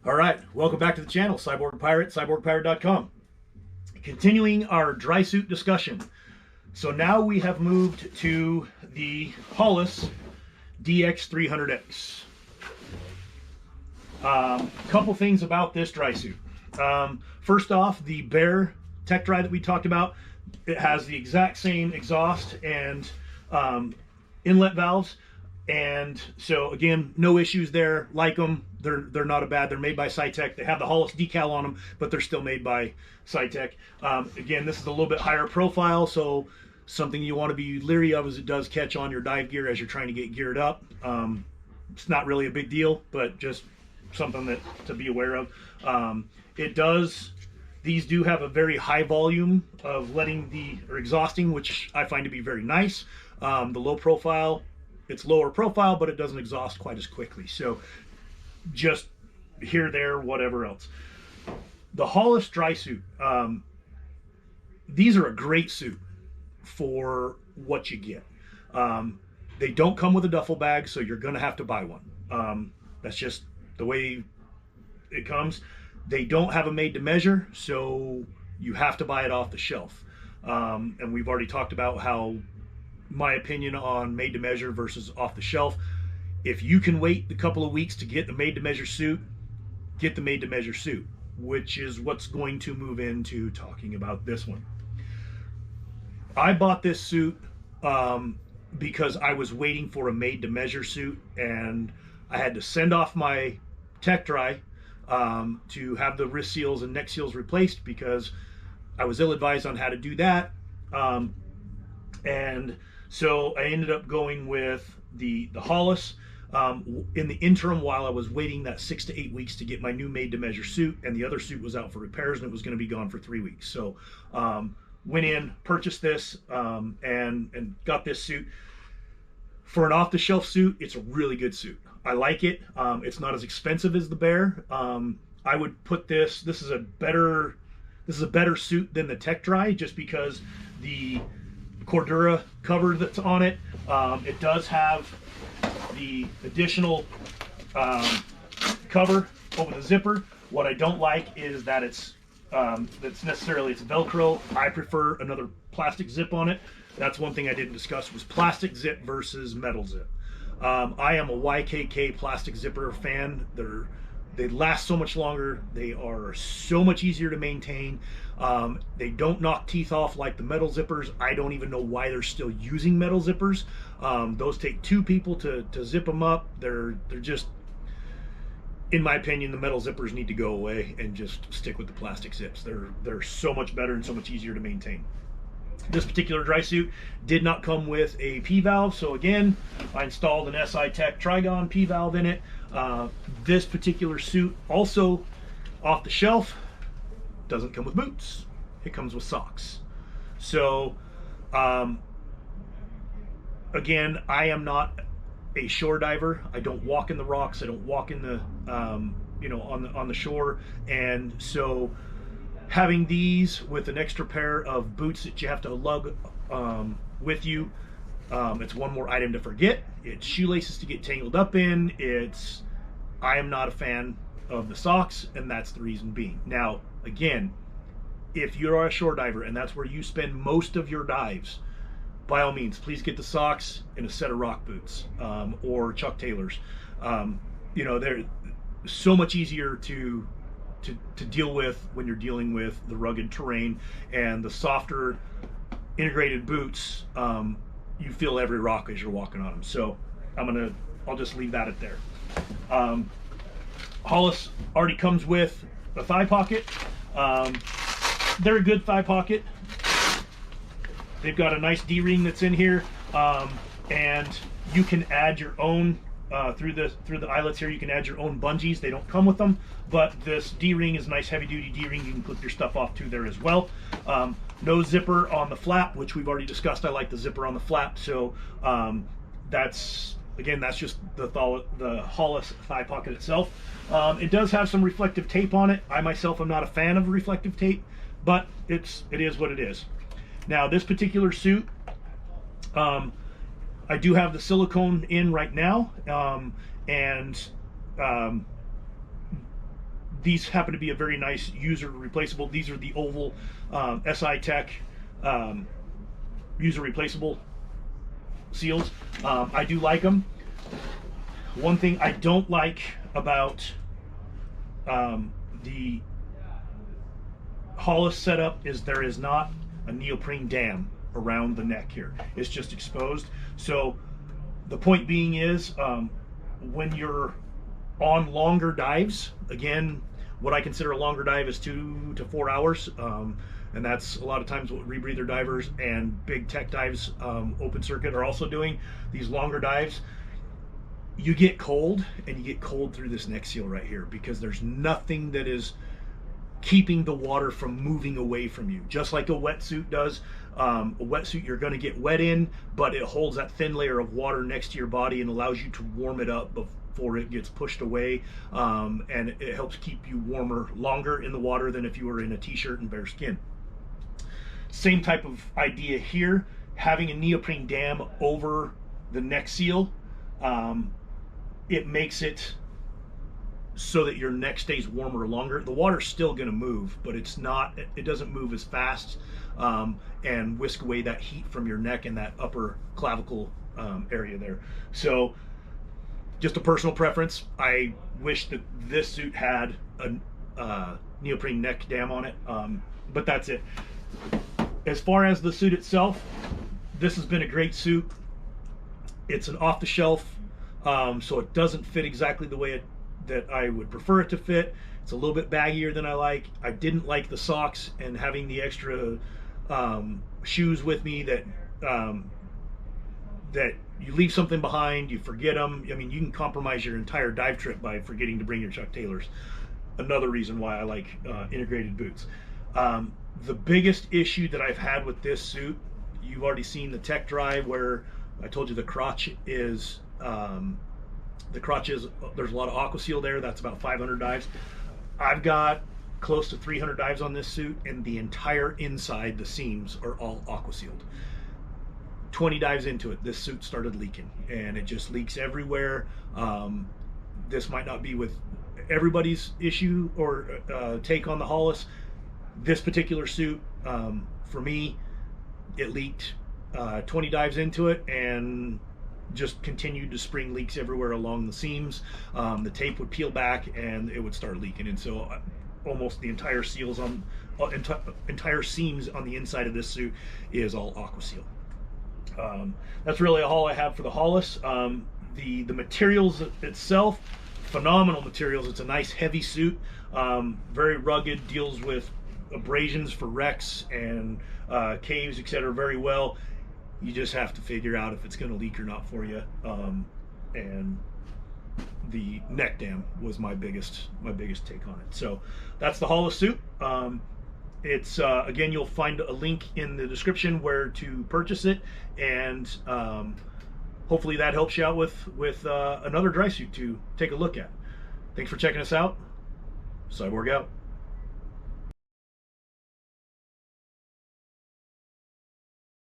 All right, welcome back to the channel, Cyborg Pirate, cyborgpirate.com. Continuing our Drysuit discussion. So now we have moved to the Hollis DX-300x. Couple things about this Drysuit. First off, the Bear tech dry that we talked about, it has the exact same exhaust and inlet valves. And so again, no issues there. Like them, they're not a bad. They're made by Cytec. They have the Hollis decal on them, but they're still made by Cytec. Again, this is a little bit higher profile, so something you want to be leery of is it does catch on your dive gear as you're trying to get geared up. It's not really a big deal, but just something that to be aware of. These do have a very high volume of exhausting, which I find to be very nice. The low profile, it's lower profile, but it doesn't exhaust quite as quickly. So just here, there, whatever else. The Hollis Drysuit, these are a great suit for what you get. They don't come with a duffel bag, so you're going to have to buy one. That's just the way it comes. They don't have a made to measure, so you have to buy it off the shelf. And we've already talked about how my opinion on made to measure versus off the shelf. If you can wait a couple of weeks to get the made to measure suit, get the made to measure suit, which is what's going to move into talking about this one. I bought this suit because I was waiting for a made to measure suit, and I had to send off my tech dry to have the wrist seals and neck seals replaced because I was ill-advised on how to do that. And so I ended up going with the Hollis. In the interim, while I was waiting that 6 to 8 weeks to get my new made to measure suit, and the other suit was out for repairs and it was going to be gone for 3 weeks. So went in, purchased this, and got this suit. For an off-the-shelf suit, it's a really good suit. I like it. It's not as expensive as the Bear. I would put this is a better suit than the Tech Dry, just because the Cordura cover that's on it. It does have the additional cover over the zipper. What I don't like is that it's Velcro. I prefer another plastic zip on it. That's one thing I didn't discuss, was plastic zip versus metal zip. I am a YKK plastic zipper fan. They last so much longer. They are so much easier to maintain. They don't knock teeth off like the metal zippers. I don't even know why they're still using metal zippers. Those take two people to zip them up. They're just, in my opinion, the metal zippers need to go away and just stick with the plastic zips. They're so much better and so much easier to maintain. This particular Drysuit did not come with a P-valve, so again, I installed an SI Tech Trigon P-valve in it. This particular suit, also off the shelf, doesn't come with boots. It comes with socks. So, again, I am not a shore diver. I don't walk in the rocks. I don't walk in the, on the shore, and so having these with an extra pair of boots that you have to lug with you, it's one more item to forget. It's shoelaces to get tangled up in. I am not a fan of the socks, and that's the reason being. Now, again, if you're a shore diver and that's where you spend most of your dives, by all means, please get the socks and a set of rock boots, or Chuck Taylors. They're so much easier to deal with when you're dealing with the rugged terrain, and the softer integrated boots, you feel every rock as you're walking on them. So I'll just leave that at there. Hollis already comes with a thigh pocket. They're a good thigh pocket. They've got a nice D-ring that's in here, and you can add your own through the eyelets here. You can add your own bungees. They don't come with them, but this D-ring is a nice heavy-duty D-ring. You can clip your stuff off to there as well. No zipper on the flap, which we've already discussed. I like the zipper on the flap, so that's just the Hollis thigh pocket itself. It does have some reflective tape on it. I myself am not a fan of reflective tape, but it is what it is. Now, this particular suit, I do have the silicone in right now, and these happen to be a very nice user replaceable. These are the oval SI Tech user replaceable seals. I do like them. One thing I don't like about the Hollis setup is there is not a neoprene dam around the neck here. It's just exposed. So the point being is, when you're on longer dives, again, what I consider a longer dive is 2 to 4 hours, and that's a lot of times what rebreather divers and big tech dives, open circuit, are also doing. These longer dives, you get cold, and you get cold through this neck seal right here, because there's nothing that is keeping the water from moving away from you, just like a wetsuit does. A wetsuit, you're going to get wet in, but it holds that thin layer of water next to your body and allows you to warm it up before it gets pushed away, and it helps keep you warmer longer in the water than if you were in a t-shirt and bare skin. Same type of idea here, having a neoprene dam over the neck seal, it makes it so that your neck stays warmer longer. The water's still going to move, but it doesn't move as fast, and whisk away that heat from your neck and that upper clavicle area there. So just a personal preference. I wish that this suit had a neoprene neck dam on it, but that's it. As far as the suit itself, this has been a great suit. It's an off-the-shelf, so it doesn't fit exactly the way that I would prefer it to fit. It's a little bit baggier than I like. I didn't like the socks and having the extra shoes with me that you leave something behind, you forget them. I mean, you can compromise your entire dive trip by forgetting to bring your Chuck Taylors. Another reason why I like integrated boots. The biggest issue that I've had with this suit, you've already seen the tech drive where I told you the crotch is, there's a lot of aqua seal there. That's about 500 dives. I've got close to 300 dives on this suit, and the entire inside, the seams, are all aqua sealed. 20 dives into it, this suit started leaking, and it just leaks everywhere. This might not be with everybody's issue or take on the Hollis. This particular suit, for me, it leaked 20 dives into it, and just continued to spring leaks everywhere along the seams. The tape would peel back and it would start leaking, and so almost the entire seams on the inside of this suit is all aqua seal. That's really all I have for the Hollis. The materials itself, phenomenal materials. It's a nice heavy suit, very rugged, deals with abrasions for wrecks and caves, etc. very well. You just have to figure out if it's going to leak or not for you. And the neck dam was my biggest take on it. So that's the Hollis suit. It's again, you'll find a link in the description where to purchase it, and hopefully that helps you out with another dry suit to take a look at. Thanks for checking us out. Cyborg out.